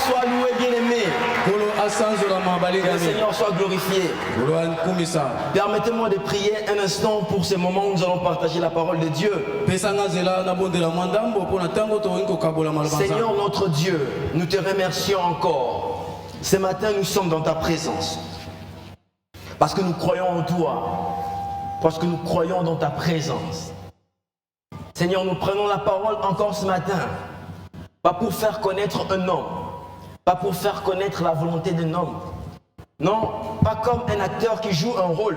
soit loué, bien-aimé. Que le Seigneur soit glorifié. Permettez-moi de prier un instant pour ce moment où nous allons partager la parole de Dieu. Seigneur notre Dieu, nous te remercions encore. Ce matin, nous sommes dans ta présence. Parce que nous croyons en toi. Parce que nous croyons dans ta présence. Seigneur, nous prenons la parole encore ce matin. Pas pour faire connaître un homme. Pas pour faire connaître la volonté d'un homme. Non, pas comme un acteur qui joue un rôle.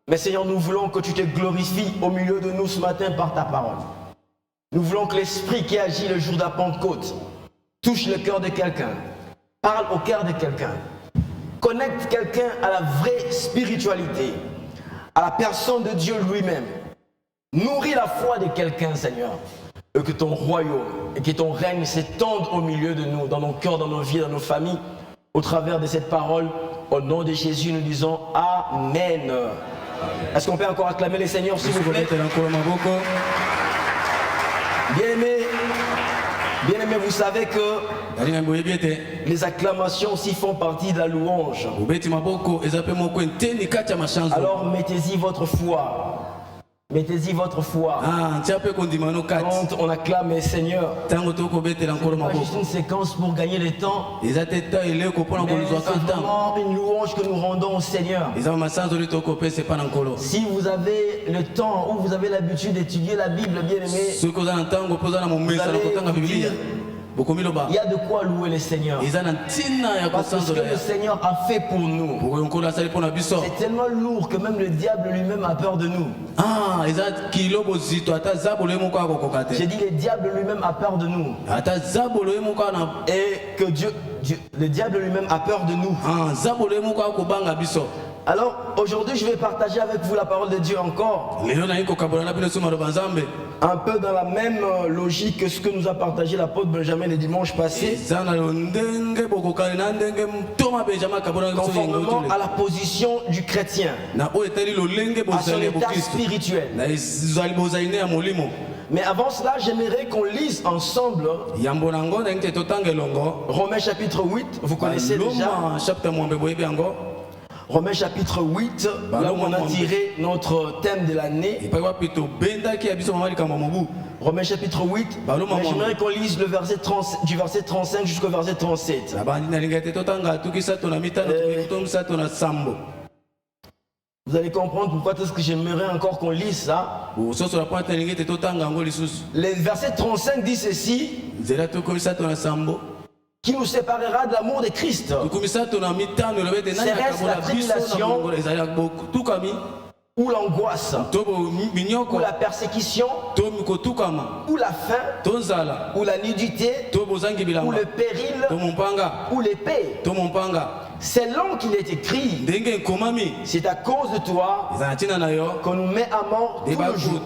Mais Seigneur, nous voulons que tu te glorifies au milieu de nous ce matin par ta parole. Nous voulons que l'Esprit qui agit le jour de la Pentecôte touche le cœur de quelqu'un. Parle au cœur de quelqu'un. Connecte quelqu'un à la vraie spiritualité. À la personne de Dieu lui-même. Nourris la foi de quelqu'un, Seigneur. Et que ton royaume et que ton règne s'étendent au milieu de nous, dans nos cœurs, dans nos vies, dans nos familles, au travers de cette parole. Au nom de Jésus, nous disons Amen. Est-ce qu'on peut encore acclamer les Seigneurs, s'il vous plaît? Bien-aimés, vous savez que les acclamations aussi font partie de la louange. Alors mettez-y votre foi. Mettez-y votre foi. Quand on acclame le Seigneur, c'est pas juste une séquence pour gagner le temps, mais c'est vraiment une louange que nous rendons au Seigneur. Si vous avez le temps ou vous avez l'habitude d'étudier la Bible, bien aimé, vous allez dire, il y a de quoi louer le Seigneur. Parce que ce que le Seigneur a fait pour nous, c'est tellement lourd que même le diable lui-même a peur de nous. J'ai dit le diable lui-même a peur de nous. Et que le diable lui-même a peur de nous. Alors aujourd'hui je vais partager avec vous la parole de Dieu encore. Un peu dans la même logique que ce que nous a partagé l'apôtre Benjamin le dimanche passé. Conformément à la position du chrétien, à son état spirituel. Mais avant cela, j'aimerais qu'on lise ensemble Romains chapitre 8, vous connaissez déjà. Romains chapitre 8, là où on a tiré notre thème de l'année. Romains chapitre 8, j'aimerais qu'on lise le verset du verset 35 jusqu'au verset 37. Vous allez comprendre pourquoi est-ce que j'aimerais encore qu'on lise ça. Le verset 35 dit ceci: qui nous séparera de l'amour de Christ? Serait-ce la tribulation, ou l'angoisse, ou la persécution, ou la faim, ou la nudité, ou le péril, ou l'épée? Selon qu'il est écrit, c'est à cause de toi qu'on nous met à mort tout le jour,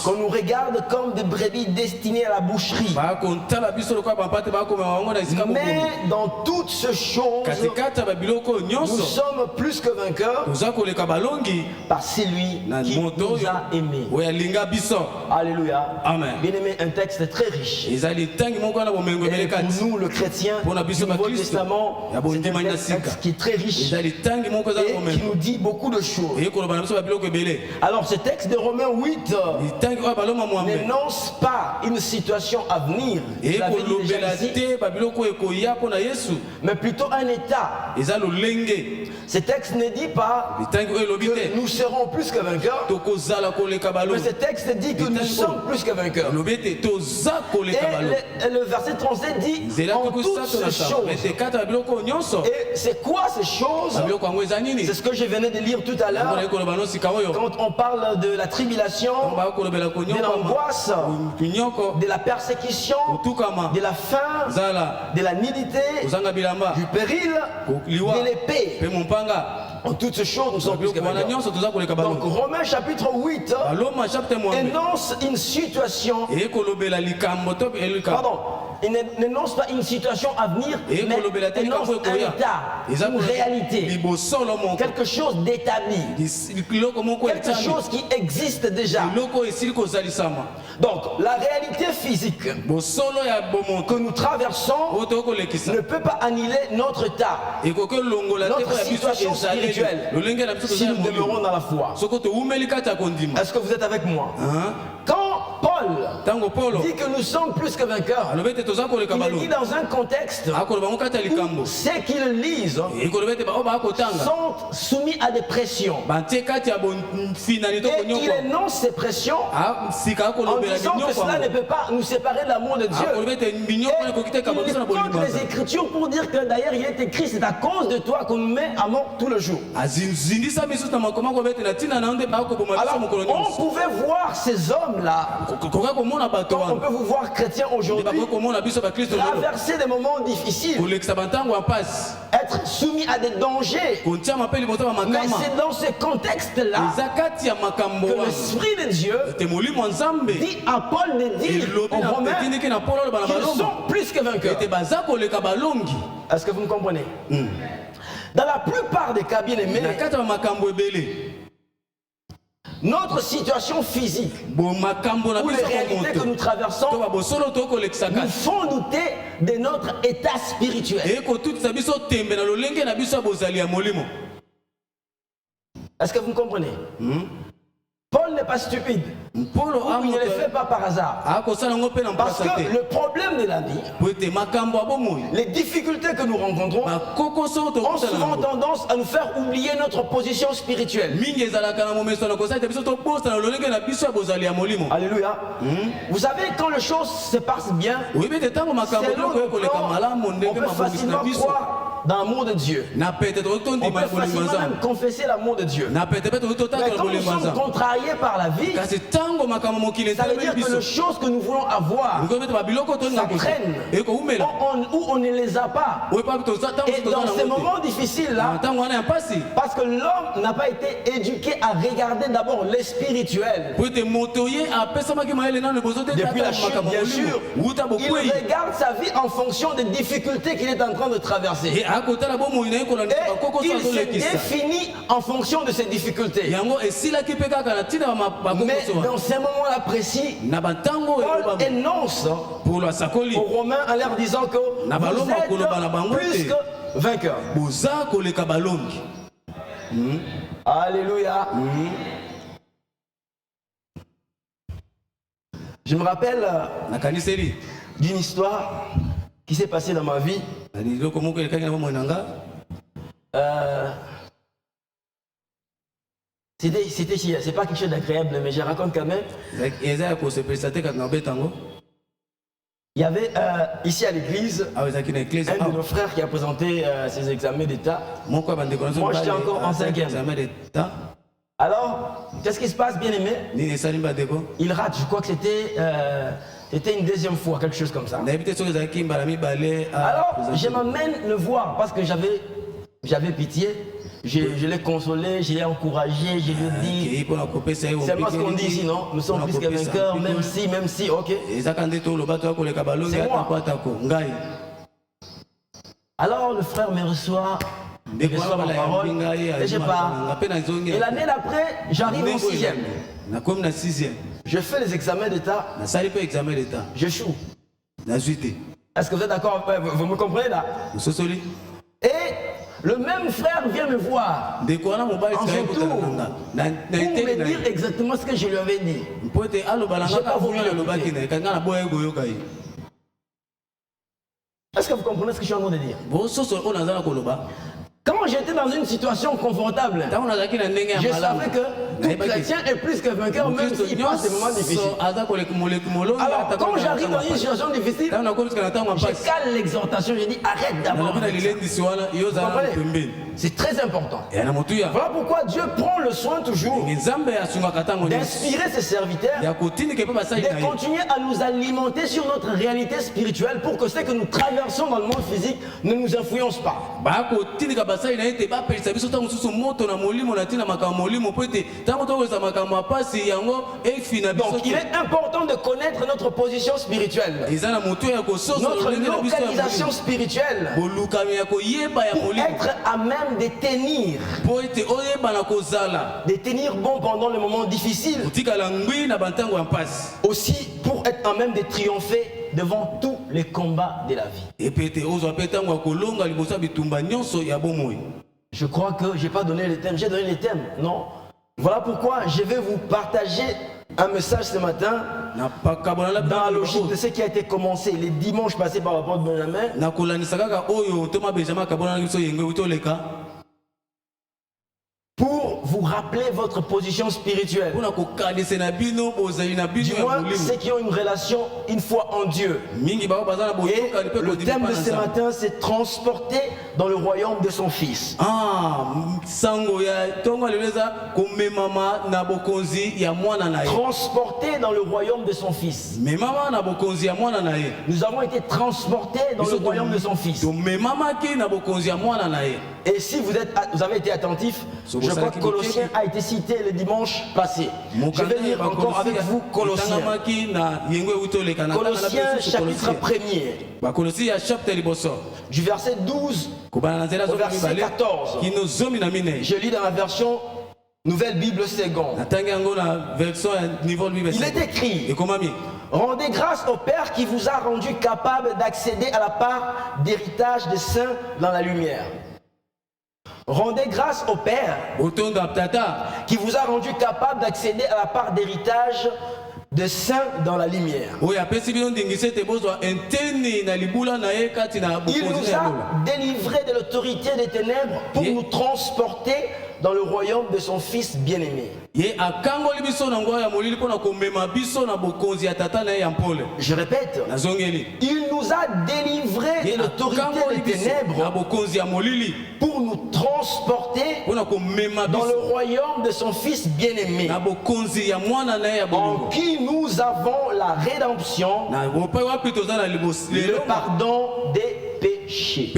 qu'on nous regarde comme des brebis destinées à la boucherie. Mais dans toutes ces choses, nous sommes plus que vainqueurs par celui qui nous a aimés. Alléluia. Bien-aimé, un texte très riche. Et pour nous, le chrétien du Nouveau Testament, c'est un texte qui est très riche et qui nous dit beaucoup de choses. Alors ce texte de Romains 8 n'énonce pas une situation à venir, mais plutôt un état. Ce texte ne dit pas que nous serons plus que vainqueurs, mais ce texte dit que nous sommes plus que vainqueurs. Et le verset 37 dit en toutes ces choses. Et c'est quoi ces choses? C'est ce que je venais de lire tout à l'heure. Quand on parle de la tribulation, de l'angoisse, de la persécution, de la faim, de la nudité, du péril, de l'épée. En toutes ces choses, nous sommes plus que vainqueurs. Donc Romains chapitre 8 énonce une situation. Pardon. il n'énonce pas une situation à venir, mais il énonce un état, une réalité, quelque chose d'établi, quelque chose qui existe déjà. Donc la réalité physique que nous traversons ne peut pas annuler notre état, notre situation spirituelle, si nous demeurons dans la foi. Est-ce que vous êtes avec moi? Quand Paul dit que nous sommes plus que vainqueurs, il le dit dans un contexte où ceux qui le lisent sont soumis à des pressions. Et il énonce ces pressions en disant que cela ne peut pas nous séparer de l'amour de Dieu. Et il écoute les Écritures pour dire que d'ailleurs il est écrit, c'est à cause de toi qu'on nous met à mort tout le jour. Alors on pouvait voir ces hommes-là, comme on peut vous voir chrétiens aujourd'hui, traverser des moments difficiles, être soumis à des dangers. Mais c'est dans ce contexte-là que l'Esprit de Dieu dit à Paul de dire aux Romains qu'ils sont plus que vainqueurs. Est-ce que vous me comprenez? Dans la plupart des cas, bien aimés, notre situation physique ou les réalités que nous traversons nous font douter de notre état spirituel. Est-ce que vous me comprenez? Paul n'est pas stupide. Il ne le fait pas par hasard. Parce que le problème de la vie, les difficultés que nous rencontrons, ont souvent tendance à nous faire oublier notre position spirituelle. Alléluia. Vous savez, quand les choses se passent bien, on peut facilement croire dans l'amour de Dieu. On peut facilement même confesser l'amour de Dieu. Mais quand nous sommes contrariés par la vie, ça veut dire que les choses que nous voulons avoir, ça traîne, ou on ne les a pas. Et dans ces moments difficiles-là, parce que l'homme n'a pas été éduqué à regarder d'abord les spirituels. Depuis la chute, bien sûr, il regarde sa vie en fonction des difficultés qu'il est en train de traverser. Et il se définit en fonction de ces difficultés. Mais dans ces moments-là précis, Paul énonce aux Romains en leur disant que vous êtes plus que vainqueurs. Alléluia. Je me rappelle d'une histoire qui s'est passée dans ma vie. C'est pas quelque chose d'agréable, mais je raconte quand même. Il y avait ici à l'église un de nos frères qui a présenté ses examens d'état. Moi j'étais encore en 5e. Alors, qu'est-ce qui se passe, bien aimé? Il rate, je crois que c'était une deuxième fois, quelque chose comme ça. Alors, je m'amène le voir parce que j'avais pitié. Je l'ai consolé, je l'ai encouragé, je lui ai dit, c'est pas ce qu'on dit ici, non? Nous sommes plus que vainqueurs, même si, ok. C'est moi. Alors le frère me reçoit, il reçoit ma parole, et je pars. Et l'année d'après, j'arrive en 6e. Je fais les examens d'état, j'échoue. Est-ce que vous êtes d'accord? Vous me comprenez là? Et le même frère vient me voir en son tour pour me dire exactement ce que je lui avais dit. Je n'ai pas voulu l'écouter. Est-ce que vous comprenez ce que je suis en train de dire? Quand j'étais dans une situation confortable, je savais que tout chrétien est plus que vainqueur, même s'il passe des moments difficiles. Alors, quand j'arrive dans une situation difficile, je cale l'exhortation, je dis arrête d'abord. C'est très important. Voilà pourquoi Dieu prend le soin toujours d'inspirer ses serviteurs, de continuer à nous alimenter sur notre réalité spirituelle pour que ce que nous traversons dans le monde physique ne nous influence pas. il est important de connaître notre position spirituelle, notre localisation spirituelle, pour être à même de tenir bon pendant les moments difficiles, aussi pour être à même de triompher devant tous les combats de la vie. Je crois que je n'ai pas donné les thèmes, j'ai donné les thèmes, non? Voilà pourquoi je vais vous partager un message ce matin dans la logique de ce qui a été commencé les dimanches passés par l'apôtre Benjamin. Pour vous rappeler votre position spirituelle. Du moins, ceux qui ont une relation, une foi en Dieu. Et le thème de ce matin, c'est transporter dans le royaume de son Fils. Transporter dans le royaume de son Fils. Nous avons été transportés dans le royaume de son Fils. Et si vous avez été attentif, je crois que Colossiens a été cité le dimanche passé. Je vais lire encore avec vous Colossiens. Colossiens chapitre 1er. Du verset 12 au verset 14. Je lis dans la version Nouvelle Bible Seconde. Il est écrit: rendez grâce au Père qui vous a rendu capable d'accéder à la part d'héritage des saints dans la lumière. Rendez grâce au Père qui vous a rendu capable d'accéder à la part d'héritage des saints dans la lumière. Il nous a délivrés de l'autorité des ténèbres pour nous transporter dans le royaume de son Fils bien-aimé. Je répète, il nous a délivrés de l'autorité des ténèbres pour nous transporter dans le royaume de son Fils bien-aimé, en qui nous avons la rédemption, le pardon des péchés.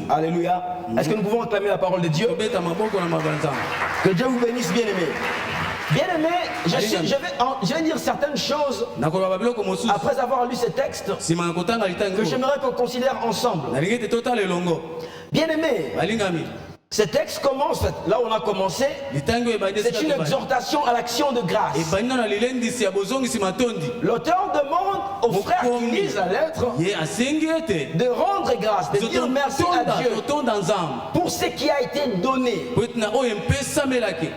Alléluia. Est-ce que nous pouvons acclamer la parole de Dieu? Que Dieu vous bénisse, bien-aimés. Bien-aimés, je vais dire certaines choses après avoir lu ces textes que j'aimerais qu'on considère ensemble. Bien-aimés, ce texte commence, là où on a commencé, c'est une exhortation à l'action de grâce. L'auteur demande aux frères qui lisent la lettre de rendre grâce, de dire merci à Dieu pour ce qui a été donné.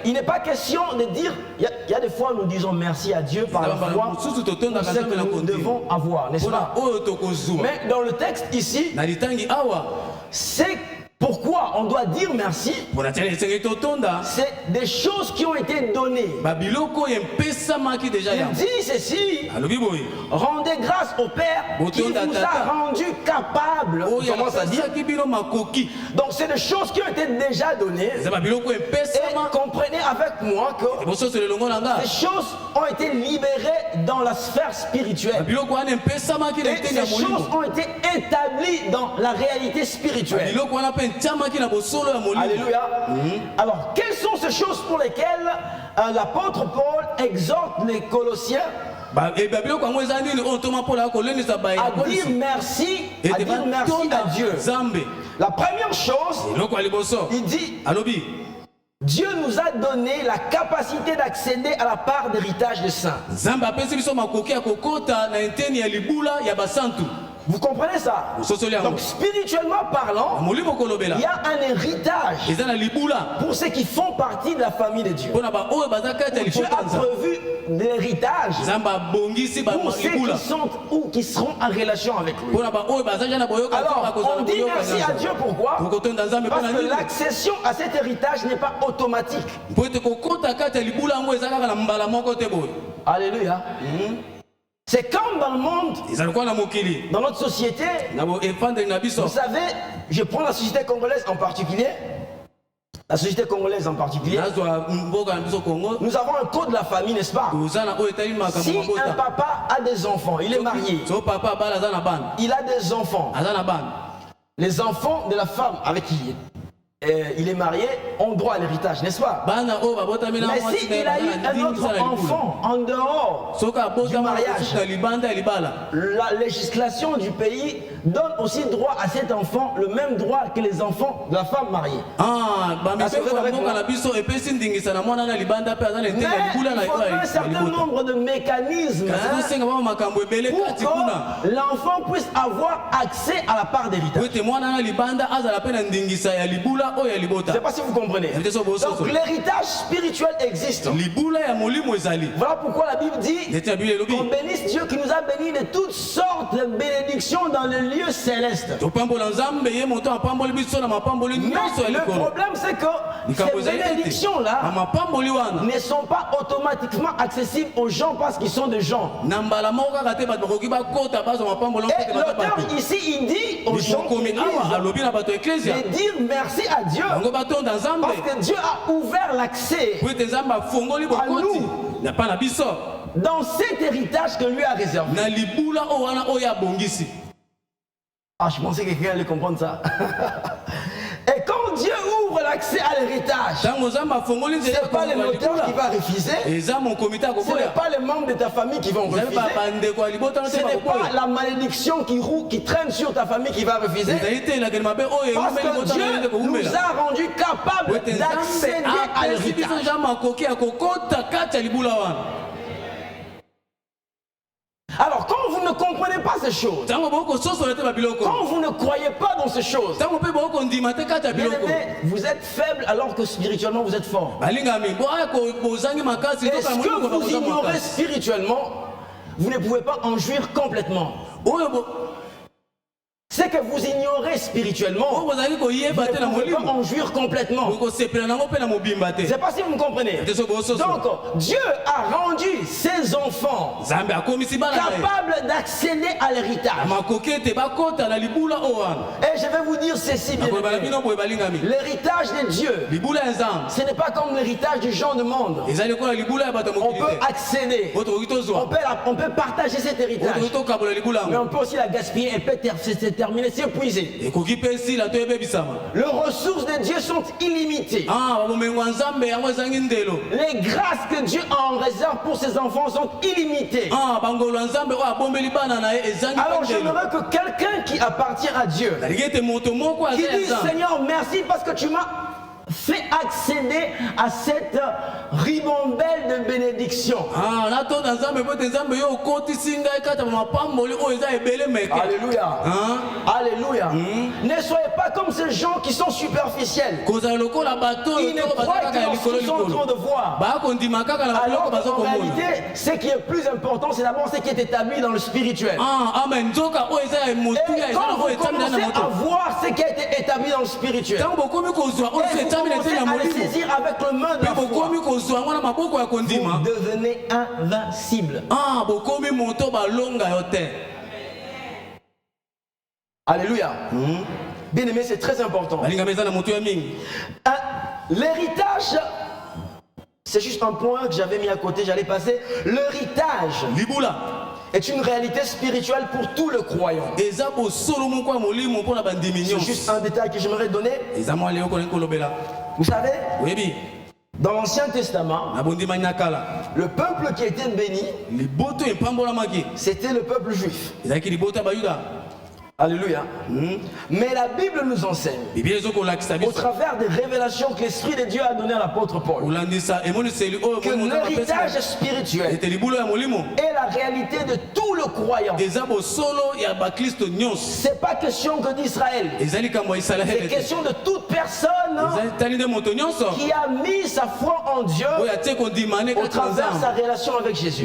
Il n'est pas question de dire, il y a des fois nous disons merci à Dieu par la foi pour ce que nous devons avoir, n'est-ce pas? Mais dans le texte ici, c'est pourquoi on doit dire merci. C'est des choses qui ont été données. Il dit ceci: rendez grâce au Père qui vous a rendu capable. Comment ça dit? Donc c'est des choses qui ont été déjà données. Et comprenez avec moi que ces choses ont été libérées dans la sphère spirituelle. Et ces choses ont été établies dans la réalité spirituelle. Alléluia. Alors, quelles sont ces choses pour lesquelles l'apôtre Paul exhorte les Colossiens à dire merci à Dieu? La première chose, il dit: Dieu nous a donné la capacité d'accéder à la part d'héritage des saints. Vous comprenez ça? Donc spirituellement parlant, il y a un héritage pour ceux qui font partie de la famille de Dieu. Dieu a prévu l'héritage pour ceux qui sont ou qui seront en relation avec lui. Alors on dit merci à Dieu, pourquoi? Parce que l'accession à cet héritage n'est pas automatique. Alléluia. C'est comme dans le monde, dans notre société. Vous savez, je prends la société congolaise en particulier. La société congolaise en particulier. Nous avons un code de la famille, n'est-ce pas? Si un papa a des enfants, il est marié, il a des enfants, les enfants de la femme avec qui il est marié ont droit à l'héritage, n'est-ce pas? Mais s'il a eu un autre enfant en dehors du mariage, la législation du pays donne aussi droit à cet enfant le même droit que les enfants de la femme mariée. Mais il faut un certain nombre de mécanismes pour que l'enfant puisse avoir accès à la part d'héritage. Je ne sais pas si vous comprenez. Donc l'héritage spirituel existe. Voilà pourquoi la Bible dit qu'on bénisse Dieu qui nous a bénis de toutes sortes de bénédictions dans le lieu céleste. Mais le problème c'est que ces bénédictions-là ne sont pas automatiquement accessibles aux gens parce qu'ils sont des gens. Et l'auteur ici il dit aux gens de dire merci à Dieu parce que Dieu a ouvert l'accès à nous dans cet héritage que lui a réservé. Je pensais que quelqu'un allait comprendre ça. Et quand Dieu ouvre l'accès à l'héritage, ce n'est pas le notaire qui va refuser, ce n'est pas les membres de ta famille qui vont refuser, ce n'est pas la malédiction qui traîne sur ta famille qui va refuser, parce que Dieu nous a rendus capables d'accéder à l'héritage. Alors quand vous ne comprenez pas ces choses, quand vous ne croyez pas dans ces choses, vous êtes faible alors que spirituellement vous êtes fort. Et ce que vous ignorez spirituellement, vous ne pouvez pas en jouir complètement. C'est que vous ignorez spirituellement, vous ne pouvez pas en jouir complètement. Je ne sais pas si vous me comprenez. Donc, Dieu a rendu ses enfants capables d'accéder à l'héritage. Et je vais vous dire ceci, l'héritage de Dieu, ce n'est pas comme l'héritage du genre de monde. On peut accéder, on peut partager cet héritage, mais on peut aussi la gaspiller, elle peut se terminer, s'épuiser. Les ressources de Dieu sont illimitées. Les grâces que Dieu a en réserve pour ses enfants sont illimitées. Alors j'aimerais que quelqu'un qui appartient à Dieu, qui dit Seigneur merci parce que tu m'as fait accéder à cette ribambelle de bénédiction. Alléluia. Alléluia. Ne soyez pas comme ces gens qui sont superficiels. Ils ne croient que lorsqu'ils sont en train de voir. Alors en réalité, ce qui est plus important, c'est d'abord ce qui est établi dans le spirituel. Et quand vous commencez à voir ce qui a été établi dans le spirituel, vous commencez à le saisir avec le main de la foi, vous devenez invincible. Alléluia. Bien aimé, c'est très important. L'héritage, c'est juste un point que j'avais mis à côté, j'allais passer. L'héritage est une réalité spirituelle pour tout le croyant. C'est juste un détail que j'aimerais donner. Vous savez, dans l'Ancien Testament, le peuple qui était béni, c'était le peuple juif. Alléluia. Mais la Bible nous enseigne, au travers des révélations que l'Esprit de Dieu a donné à l'apôtre Paul, que l'héritage spirituel est la réalité de tout le croyant. C'est pas question que d'Israël, c'est question de toute personne qui a mis sa foi en Dieu au travers de sa relation avec Jésus.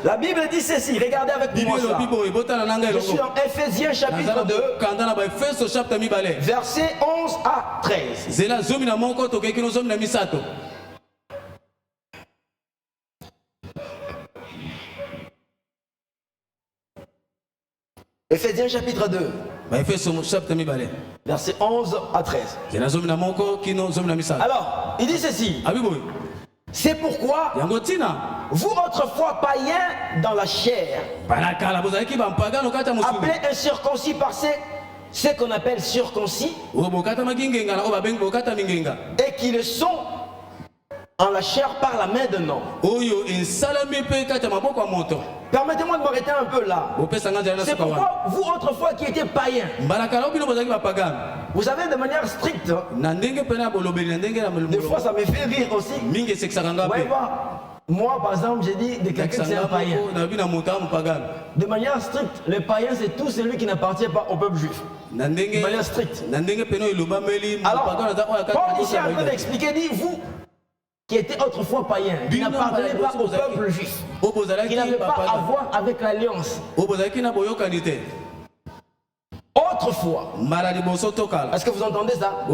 La Bible dit ceci, regardez avec moi ça. Je suis en Ephésiens chapitre 2, versets 11 à 13. Ephésiens chapitre 2, versets 11 à 13. Alors, il dit ceci. C'est pourquoi vous autrefois païens dans la chair, appelés incirconcis par ces ce qu'on appelle circoncis, et qui le sont en la chair par la main d'un homme. Permettez-moi de m'arrêter un peu là. C'est pourquoi vous autrefois qui étiez païens, vous savez de manière stricte, des fois ça me fait rire aussi. Moi par exemple j'ai dit de quelqu'un qui est un païen. De manière stricte, le païen c'est tout celui qui n'appartient pas au peuple juif. De manière stricte. Alors, Paul ici est en train d'expliquer, dit vous qui était autrefois païen, qui n'appartenait pas au peuple juif, qui n'avait pas à voir avec l'alliance. Autrefois, est-ce que vous entendez ça?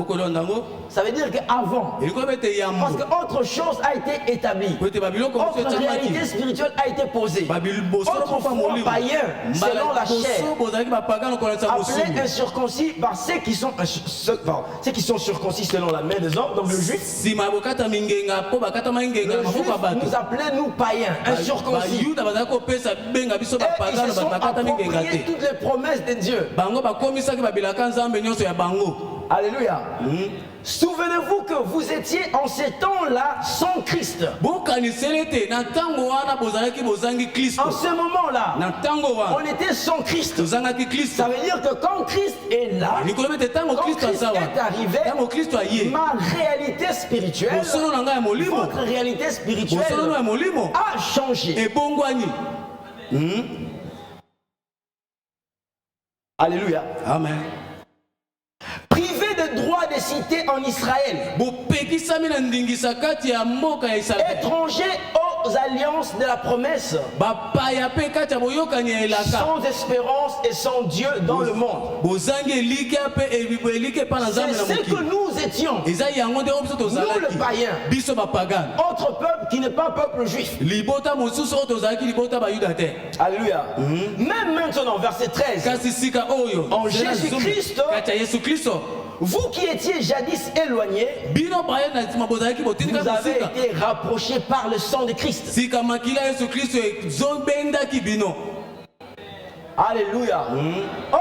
Ça veut dire qu'avant, parce qu'autre chose a été établie, autre réalité spirituelle a été posée. Autrefois païen, selon la chair, appelé incirconcis par ceux qui sont circoncis selon la main des hommes, donc le juif. Le juif nous appelait nous païens, incirconcis. Et ils se sont appropriés toutes les promesses de Dieu. Alléluia. Souvenez-vous que vous étiez en ces temps-là sans Christ. En ce moment-là, on était sans Christ. Ça veut dire que quand Christ est là, quand Christ est arrivé, ma réalité spirituelle, votre réalité spirituelle a changé. Alléluia. Amen. Privé de droit de cité en Israël, étranger aux alliances de la promesse, sans espérance et sans Dieu dans le monde. C'est ce que nous étions, nous le païen, autre peuple qui n'est pas peuple juif. Alléluia. Même maintenant, verset 13, en Jésus-Christ, vous qui étiez jadis éloignés, vous avez été rapprochés par le sang de Christ. Alléluia. Oh,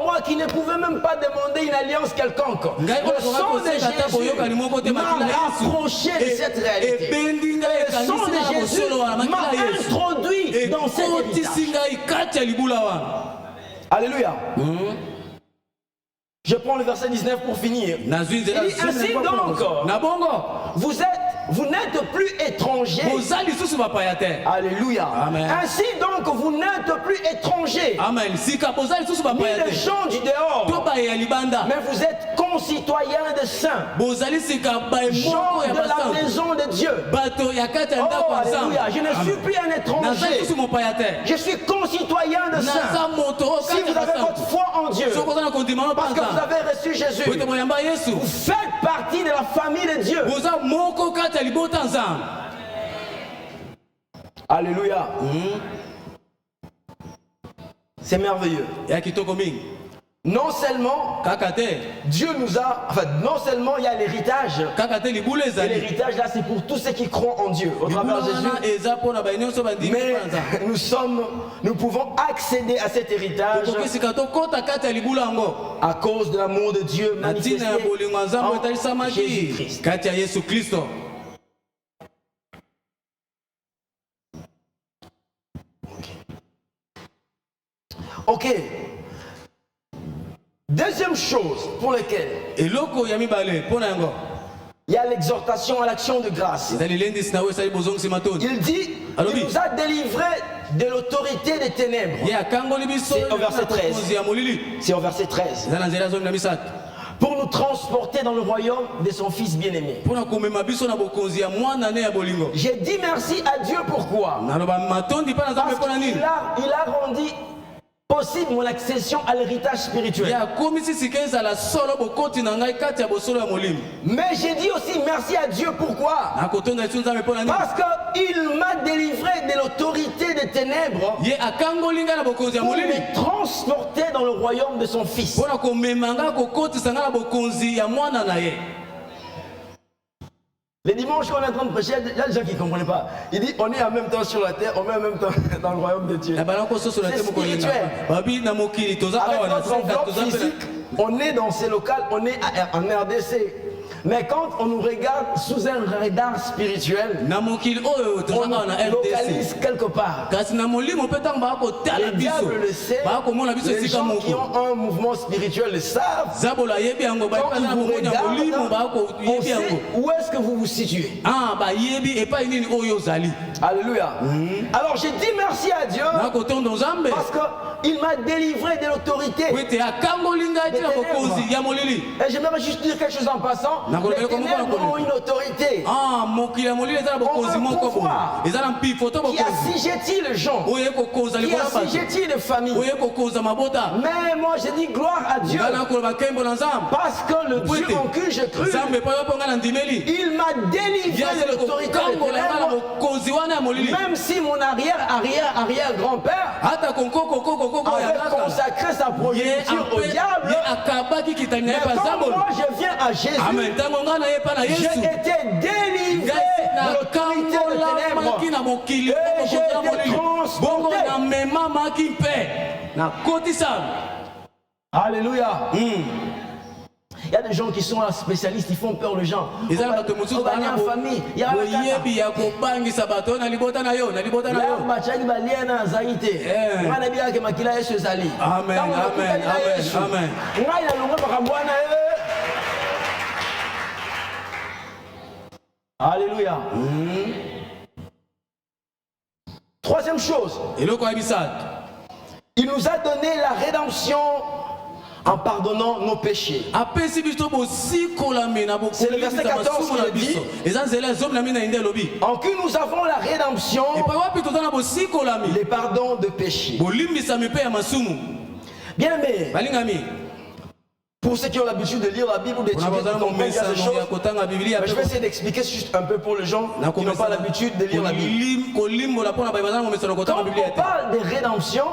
moi qui ne pouvais même pas demander une alliance quelconque, le sang de Jésus m'a rapproché de cette réalité. Le sang de Jésus m'a introduit dans cet héritage. Alléluia. Je prends le verset 19 pour finir. Il dit ainsi donc, vous n'êtes plus étrangers. Alléluia. Amen. Ainsi donc, vous n'êtes plus étrangers. Amen. Ni les gens du dehors. Mais vous êtes concitoyens des saints. Gens de la maison de Dieu. Oh, alléluia. Je ne suis plus un étranger. Je suis concitoyen de saints. Si vous avez votre foi en Dieu, parce que vous avez reçu Jésus, vous faites partie de la famille de Dieu. Alléluia. C'est merveilleux. Non seulement Dieu nous a, non seulement il y a l'héritage, et l'héritage là c'est pour tous ceux qui croient en Dieu au travers de Jésus, mais nous pouvons accéder à cet héritage à cause de l'amour de Dieu manifesté en Jésus-Christ. Ok. Deuxième chose pour laquelle il y a l'exhortation à l'action de grâce. Il dit, il nous a délivrés de l'autorité des ténèbres. C'est au verset 13. C'est au verset 13. Pour nous transporter dans le royaume de son Fils bien-aimé. J'ai dit merci à Dieu, pourquoi? Parce qu'il a rendu possible mon accession à l'héritage spirituel. Mais j'ai dit aussi merci à Dieu, pourquoi? Parce qu'il m'a délivré de l'autorité des ténèbres pour me transporter dans le royaume de son Fils. Les dimanches, quand on est en train de prêcher, il y a des gens qui ne comprenaient pas. Il dit, on est en même temps sur la terre, on est en même temps dans le royaume de Dieu. C'est spirituel. Avec notre enveloppe physique, on est dans ces locales, on est en RDC. Mais quand on nous regarde sous un radar spirituel, on nous localise quelque part. Le diable le sait, les gens qui ont un mouvement spirituel le savent. Quand on vous regarde, on sait où est-ce que vous vous situez. Alléluia. Alors j'ai dit merci à Dieu parce qu'il m'a délivré de l'autorité. Et j'aimerais juste dire quelque chose en passant. Les ténèbres ont une autorité. Qui assiégit les gens, qui assiégit les familles. Mais moi je dis gloire à Dieu, parce que le Dieu en qui je cru, il m'a délivré de l'autorité des ténèbres. Même si mon arrière grand-père avait consacré sa progéniture au diable, mais quand moi je viens à Jésus, j'ai été délivré de l'autorité des ténèbres et j'ai été transporté. Alléluia. Il y a des gens qui sont spécialistes, ils font peur aux gens. On va aller en famille. Il y a Alléluia. Troisième chose, il nous a donné la rédemption en pardonnant nos péchés. C'est le verset 14 qui le dit. En qui nous avons la rédemption, les pardons de péchés. Bien aimé, pour ceux qui ont l'habitude de lire la Bible ou d'étudier des choses, je vais essayer d'expliquer juste un peu pour les gens qui n'ont pas l'habitude de lire la Bible. Quand on parle de rédemption,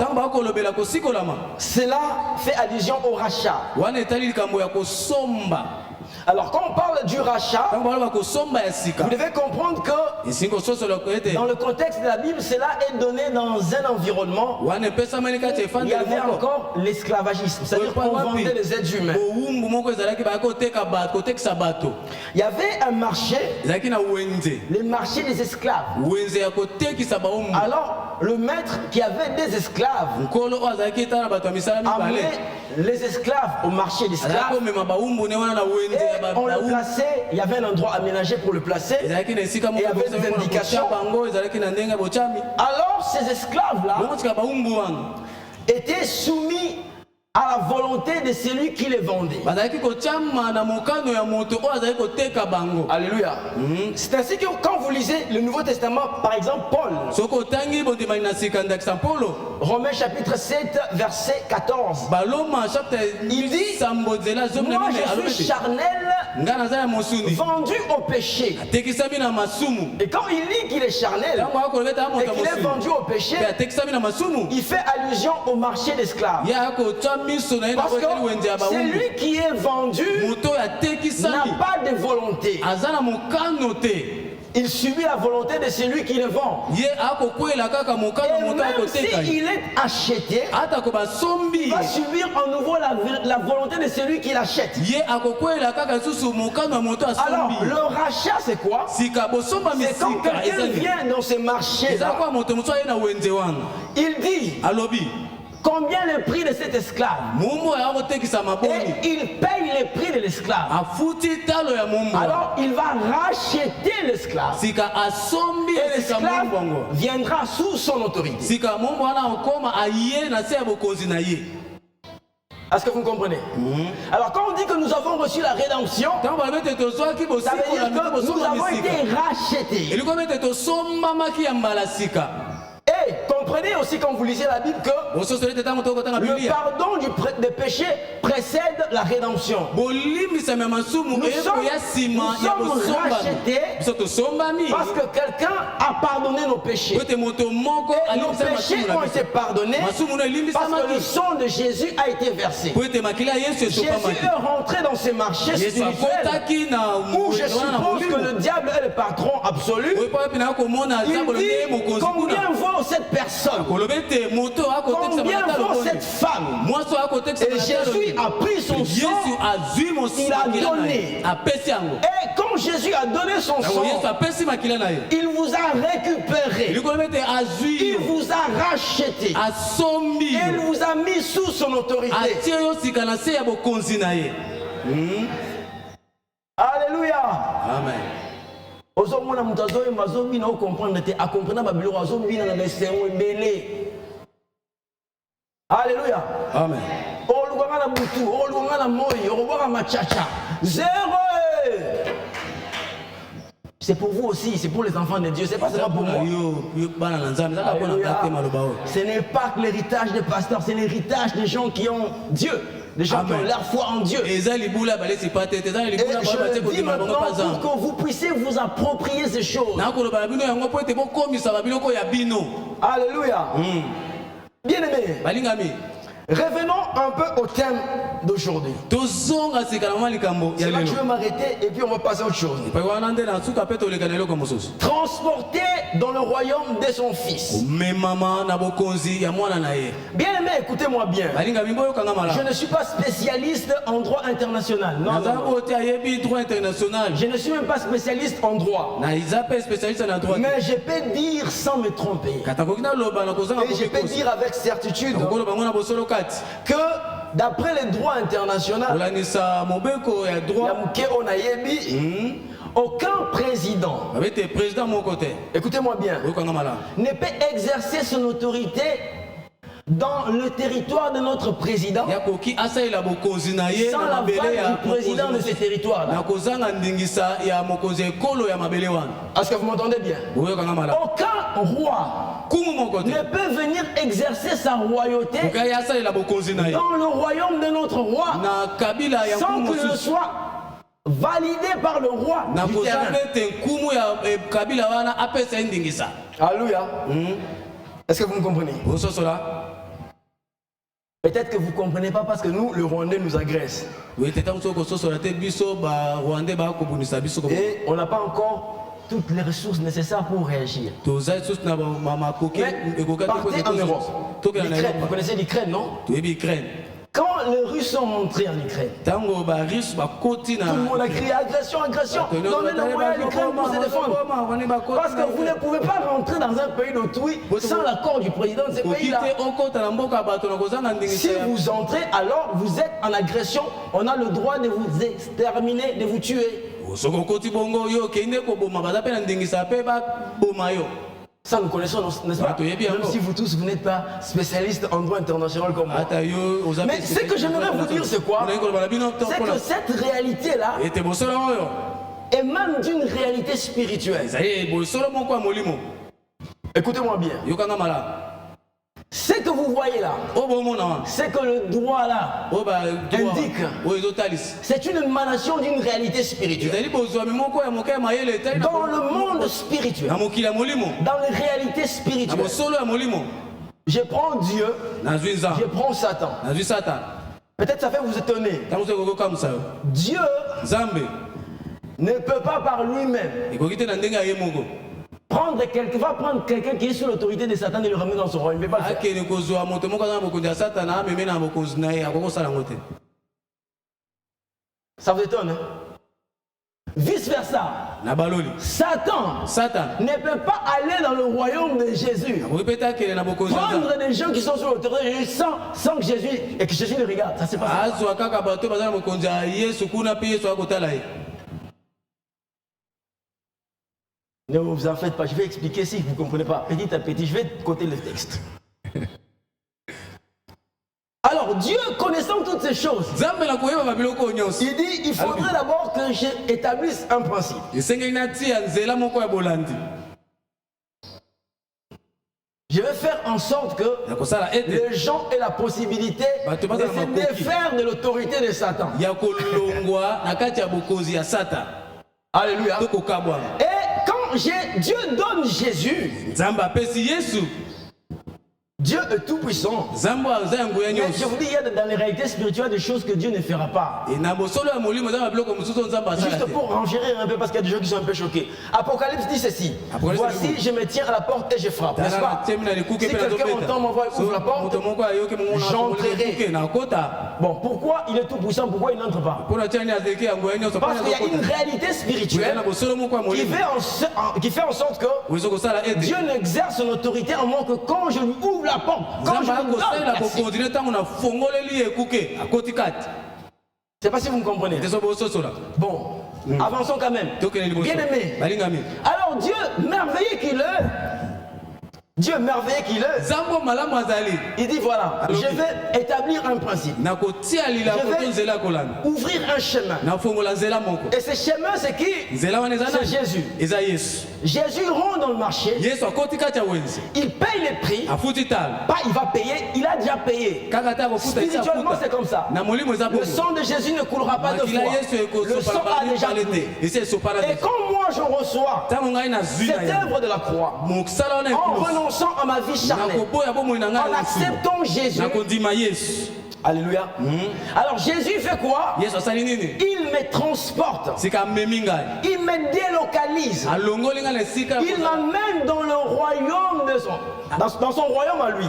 cela fait allusion au rachat. Alors quand on parle du rachat, vous devez comprendre que dans le contexte de la Bible, cela est donné dans un environnement où il y avait encore l'esclavagisme, c'est-à-dire qu'on vendait les êtres humains. Il y avait un marché, le marché des esclaves. Alors le maître qui avait des esclaves amenait les esclaves au marché d'esclaves. On le plaçait, il y avait un endroit aménagé pour le placer, et il y avait des indications. Alors ces esclaves-là étaient soumis à la volonté de celui qui les vendait. Alléluia. C'est ainsi que quand vous lisez le Nouveau Testament, par exemple Paul, Romains chapitre 7 verset 14, il dit, moi je suis charnel, vendu au péché. Et quand il dit qu'il est charnel et qu'il est vendu au péché, il fait allusion au marché d'esclaves. Parce que celui qui est vendu n'a pas de volonté. Il subit la volonté de celui qui le vend. Et même s'il est acheté, il va subir à nouveau la volonté de celui qui l'achète. Alors, le rachat, c'est quoi? C'est quand quelqu'un vient dans ce marché-là, il dit combien le prix de cet esclave? Et il paye le prix de l'esclave. Alors il va racheter l'esclave. Et l'esclave viendra sous son autorité. Est-ce que vous comprenez? Alors quand on dit que nous avons reçu la rédemption, ça veut dire que nous avons été rachetés. Et comprenez comprenez aussi quand vous lisez la Bible que le pardon des péchés précède la rédemption. Nous sommes rachetés parce que quelqu'un a pardonné nos péchés. Et nos péchés ont été pardonnés parce que le sang de Jésus a été versé. Jésus est rentré dans ces marchés spirituels où je suppose que le diable est le patron absolu. Il dit combien vaut cette personne, combien vaut cette femme. Et Jésus a pris son sang, il a donné. Et quand Jésus a donné son sang, il vous a récupéré, il vous a racheté, et il vous a mis sous son autorité. Alléluia. Amen. Alléluia. Amen. C'est pour vous aussi, c'est pour les enfants de Dieu, c'est pas seulement pour moi. Ce n'est pas que l'héritage des pasteurs, c'est l'héritage des gens qui ont Dieu, des gens qui ont leur foi en Dieu. Et je le dis maintenant pour que vous puissiez vous approprier ces choses. Alléluia. Bien aimé. Revenons un peu au thème d'aujourd'hui. C'est là que je vais m'arrêter et puis on va passer à autre chose. Transporté dans le royaume de son fils. Bien aimé, écoutez-moi bien. Je ne suis pas spécialiste en droit international. Non, je ne suis même pas spécialiste en droit. Mais je peux dire sans me tromper. Et je peux dire avec certitude que d'après les droits internationaux, aucun président, écoutez-moi bien, ne peut exercer son autorité dans le territoire de notre président sans l'aval du président de ce territoire. Est-ce que vous m'entendez bien? Aucun roi ne peut venir exercer sa royauté dans le royaume de notre roi sans qu'il ne soit validé par le roi du terrain. Alléluia. Est-ce que vous me comprenez? Peut-être que vous ne comprenez pas parce que nous, le Rwandais nous agresse. Et on n'a pas encore toutes les ressources nécessaires pour réagir. Mais partez en Europe. L'Ukraine, vous connaissez l'Ukraine, non? Quand les Russes sont entrés en Ukraine, tout le monde a crié agression, agression. Donnez le moyen à l'Ukraine pour se défendre. Parce que vous ne pouvez pas rentrer dans un pays d'autrui sans l'accord du président de ce pays-là. Si vous entrez, alors vous êtes en agression. On a le droit de vous exterminer, de vous tuer. Ça nous connaissons, n'est-ce pas? Même si vous tous, vous n'êtes pas spécialistes en droit international comme moi. Mais ce que j'aimerais vous dire, c'est quoi? C'est que cette réalité-là émane d'une réalité spirituelle. Écoutez-moi bien. Ce que vous voyez là, c'est que le droit là indique, c'est une émanation d'une réalité spirituelle. Dans le monde spirituel, dans les réalités spirituelles, je prends Dieu, je prends Satan. Peut-être ça fait vous étonner. Dieu ne peut pas par lui-même va prendre quelqu'un qui est sous l'autorité de Satan et le ramener dans son royaume. Il ne peut pas le faire. Ça vous étonne, hein? Vice versa. Satan ne peut pas aller dans le royaume de Jésus. Prendre des gens qui sont sous l'autorité de Jésus sans que Jésus et que Jésus les regarde. Ça c'est pas ça. Ne vous en faites pas, je vais expliquer si vous ne comprenez pas. Petit à petit, je vais coter le texte. Alors, Dieu, connaissant toutes ces choses, il dit, il faudrait d'abord que j'établisse un principe. Je vais faire en sorte que les gens aient la possibilité de se défaire de l'autorité de Satan. Alléluia. Et quand Dieu donne Jésus, Dieu est tout puissant. Mais je vous dis, il y a dans les réalités spirituelles des choses que Dieu ne fera pas. Juste pour enchérir un peu, parce qu'il y a des gens qui sont un peu choqués. Apocalypse dit ceci: voici, je me tiens à la porte et je frappe. N'est-ce pas? Si quelqu'un entend ma voix et ouvre la porte, j'entrerai. Bon, pourquoi il est tout puissant? Pourquoi il n'entre pas? Parce qu'il y a une réalité spirituelle qui fait en sorte que Dieu n'exerce son autorité en moi que quand je lui ouvre la porte, quand je lui donne l'accès. Je ne sais pas si vous me comprenez. Bon, avançons quand même. Bien aimé. Alors Dieu, merveilleux qu'il est, il dit voilà, je vais établir un principe. Je vais ouvrir un chemin. Et ce chemin, c'est qui? C'est Jésus. Jésus rentre dans le marché. Il paye les prix. Pas il va payer, il a déjà payé. Spirituellement, c'est comme ça. Le sang de Jésus ne coulera pas deux fois. Le sang a déjà coulé. Et quand moi je reçois cette œuvre de la croix, en renonçant à ma vie charnelle, en acceptant Jésus, alléluia. Alors Jésus fait quoi? Il me transporte. Il me délocalise. Il m'amène dans le royaume de son... Dans son royaume à lui.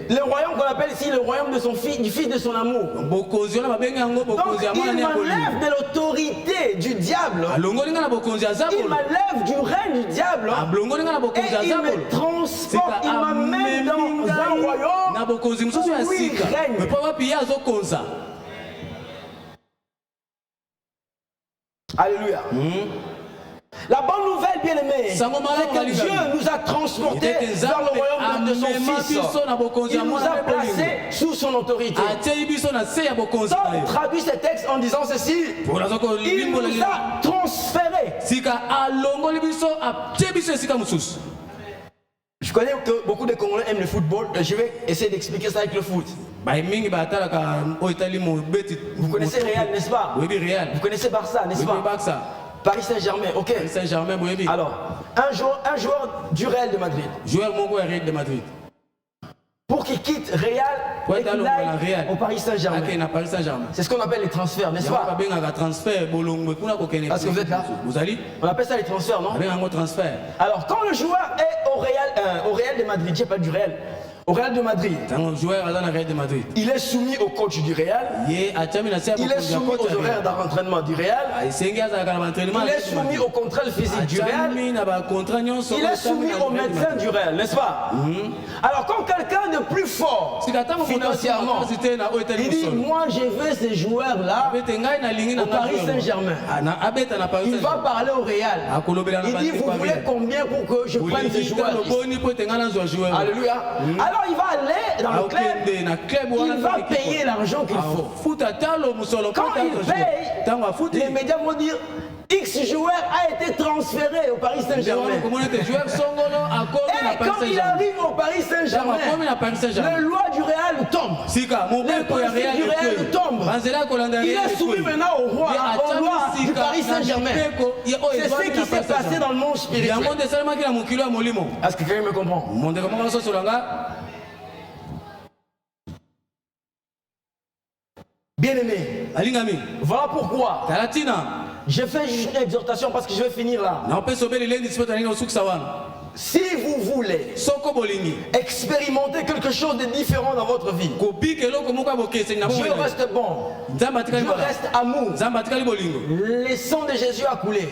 Le royaume qu'on appelle ici le royaume de son fils, du fils de son amour. Donc il m'enlève de l'autorité du diable. Il m'enlève du règne du diable. Et il me transporte. Il m'amène dans un royaume où il règne. Alléluia. La bonne nouvelle, bien aimée, c'est que Dieu nous a transportés vers le royaume de son Fils. Il nous a placés sous son autorité. Donc, traduit ce texte en disant ceci: il nous a transférés. Je connais que beaucoup de Congolais aiment le football. Je vais essayer d'expliquer ça avec le foot. Vous connaissez Real, n'est-ce pas? Vous connaissez Barça, n'est-ce pas? Paris Saint-Germain, ok. Alors, un joueur du Real de Madrid. Pour qu'il quitte Real et qu'il aille au Paris Saint-Germain. C'est ce qu'on appelle les transferts, n'est-ce pas? Parce que vous êtes là. On appelle ça les transferts, non? Alors, quand le joueur est au Real de Madrid, je parle du Real. Au Real de Madrid, il est soumis au coach du Real, il est soumis aux horaires d'entraînement du Real, il est soumis au contrôle physique du Real, il est soumis au médecin du Real, n'est-ce pas? Alors quand quelqu'un de plus fort financièrement, il dit moi je veux ces joueurs-là au Paris Saint-Germain, il va parler au Real, il dit vous voulez combien pour que je prenne ces joueurs? Alléluia. Alors il va aller dans le club, il va payer l'argent qu'il faut. Quand il paye, les médias vont dire X joueur a été transféré au Paris Saint-Germain. Et quand il arrive au Paris Saint-Germain, le loi du Real tombe. Le principe du Real tombe. Il est soumis maintenant au roi, aux lois du Paris Saint-Germain. C'est ce qui s'est passé dans le monde spirituel. Est-ce que quelqu'un me comprend? Bien-aimé, voilà pourquoi je fais juste une exhortation parce que je vais finir là. Si vous voulez expérimenter quelque chose de différent dans votre vie, Dieu reste bon, Dieu reste amour, le sang de Jésus a coulé,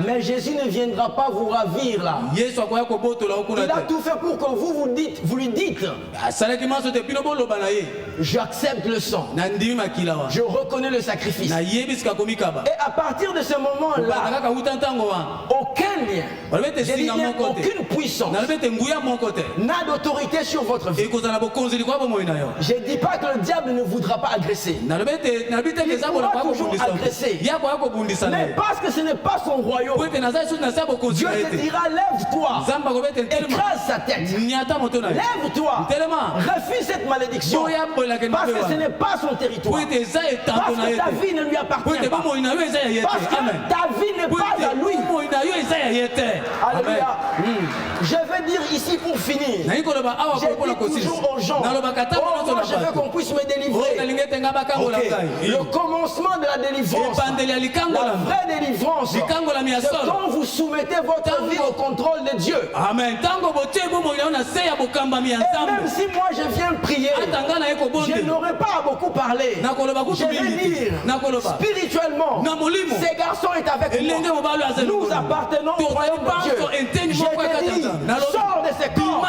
mais Jésus ne viendra pas vous ravir là. Il a tout fait pour que vous lui dites j'accepte le sang, je reconnais le sacrifice. Et à partir de ce moment là, aucun lien. J'ai dit bien aucune puissance n'a d'autorité sur votre vie. Je ne dis pas que le diable ne voudra pas agresser. Il pourra toujours agresser. Mais parce que ce n'est pas son royaume, Dieu te dira lève-toi, écrase sa tête. Lève-toi, refuse cette malédiction. Parce que ce n'est pas son territoire. Parce que ta vie ne lui appartient pas. Parce que ta vie n'est pas à lui. Alléluia. Je vais dire ici pour finir. J'ai dit toujours aux gens, oh, moi je veux qu'on puisse me délivrer. Okay. Le commencement de la délivrance, la vraie délivrance, c'est quand vous soumettez votre vie au contrôle de Dieu. Amen. Et même si moi je viens prier, je n'aurai pas à beaucoup parler. Je vais dire, spirituellement, ces garçons est avec moi. Nous appartenons au royaume de Dieu. Je te dis, sors de ces corps.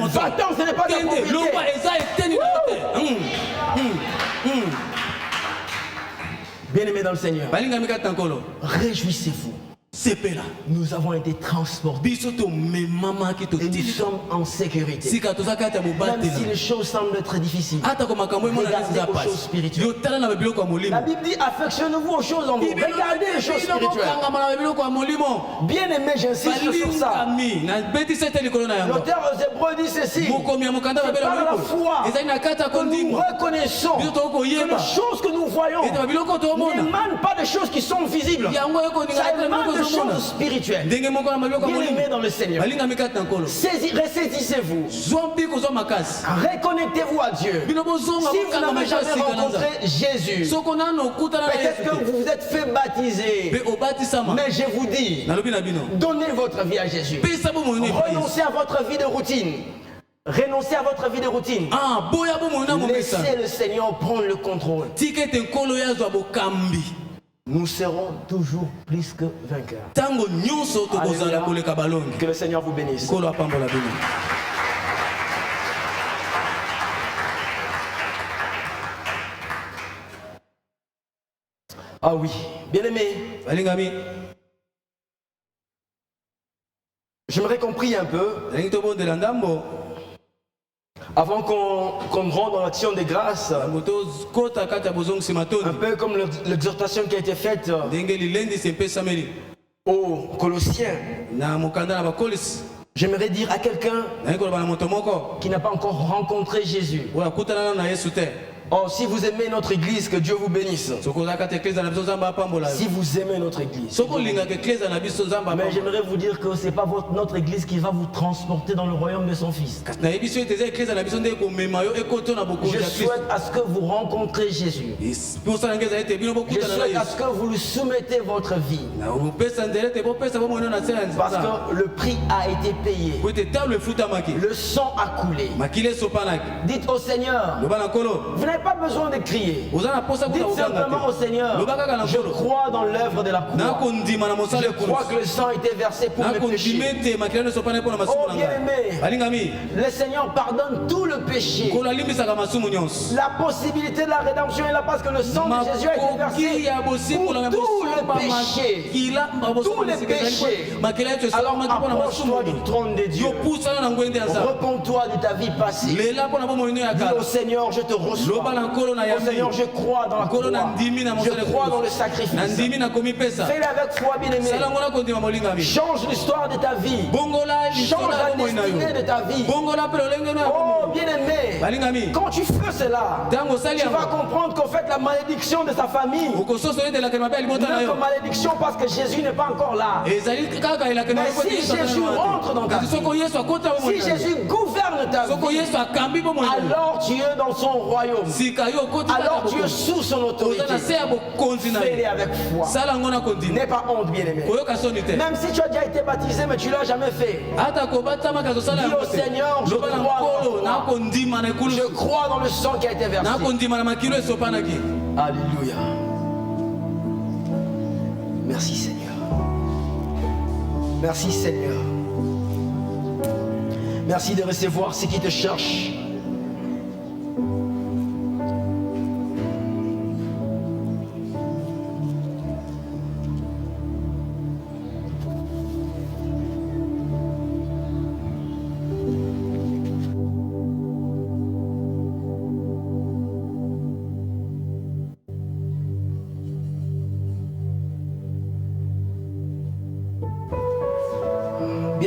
Va-t'en, ce n'est pas ta propriété. Bien-aimés dans le Seigneur, réjouissez-vous. Nous avons été transportés et nous sommes en sécurité. Même si les choses semblent très difficiles, regardez aux choses spirituelles. La Bible dit affectionnez-vous aux choses en vous. Regardez les choses spirituelles. Bien aimé, j'insiste sur ça. L'auteur aux Hébreux dit ceci: c'est par la foi que nous reconnaissons que les choses que nous voyons n'émanent pas des choses qui sont visibles. Ça émane de choses spirituelles. Bien aimé dans le Seigneur, ressaisissez-vous, reconnectez-vous à Dieu. Si vous n'avez jamais rencontré Jésus, peut-être que vous vous êtes fait baptiser, mais je vous dis, donnez votre vie à Jésus. Renoncez à votre vie de routine. Renoncez à votre vie de routine. Laissez le Seigneur prendre le contrôle. Nous serons toujours plus que vainqueurs. Alléluia. Que le Seigneur vous bénisse. Ah oui, bien-aimé, j'aimerais qu'on prie un peu avant qu'on rentre dans l'action des grâces, un peu comme l'exhortation qui a été faite aux Colossiens. J'aimerais dire à quelqu'un qui n'a pas encore rencontré Jésus: oh, si vous aimez notre église, que Dieu vous bénisse. Si vous aimez notre église. Mais j'aimerais vous dire que ce n'est pas notre église qui va vous transporter dans le royaume de son Fils. Je souhaite à ce que vous rencontrez Jésus. Je souhaite à ce que vous lui soumettez votre vie. Parce que le prix a été payé. Le sang a coulé. Dites au Seigneur, vous n'avez pas besoin de crier. Dites simplement au Seigneur: je crois dans l'œuvre de la croix. Je crois que le sang a été versé pour mes péchés. Oh bien-aimé, le Seigneur pardonne tout le péché. La possibilité de la rédemption est là parce que le sang de Jésus a été versé pour tout le péché. Tous les péchés. Alors approche-toi du trône de Dieu. Repens-toi de ta vie passée. Dis au Seigneur: je te reçois. Oh Seigneur, je crois dans la croix. Je crois dans le sacrifice. Fais-le avec foi, bien-aimé. Change l'histoire de ta vie. Change la destinée de ta vie. Oh bien-aimé, quand tu fais cela, tu vas comprendre qu'en fait la malédiction de sa famille n'est que malédiction parce que Jésus n'est pas encore là. Mais si Jésus rentre dans ta vie, si Jésus gouverne ta vie, alors tu es dans son royaume. Alors tu es sous son autorité. Fais-le avec foi. N'aie pas honte, bien-aimé. Même si tu as déjà été baptisé mais tu ne l'as jamais fait, dis au Seigneur: je crois dans le sang qui a été versé. Alléluia. Merci Seigneur. Merci Seigneur. Merci de recevoir ceux qui te cherchent.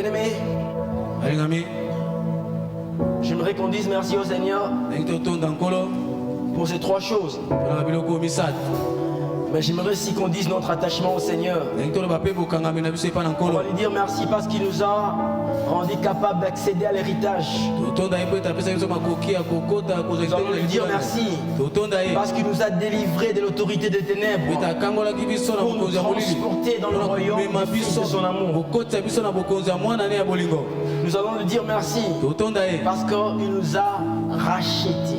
Bien-aimé, j'aimerais qu'on dise merci au Seigneur pour ces 3 choses. Mais j'aimerais aussi qu'on dise notre attachement au Seigneur. On va lui dire merci parce qu'il nous a rendu capables d'accéder à l'héritage. Nous allons lui dire merci parce qu'il nous a délivrés de l'autorité des ténèbres pour nous transporter dans le royaume du Fils de son amour. Nous allons lui dire merci parce qu'il nous a rachetés.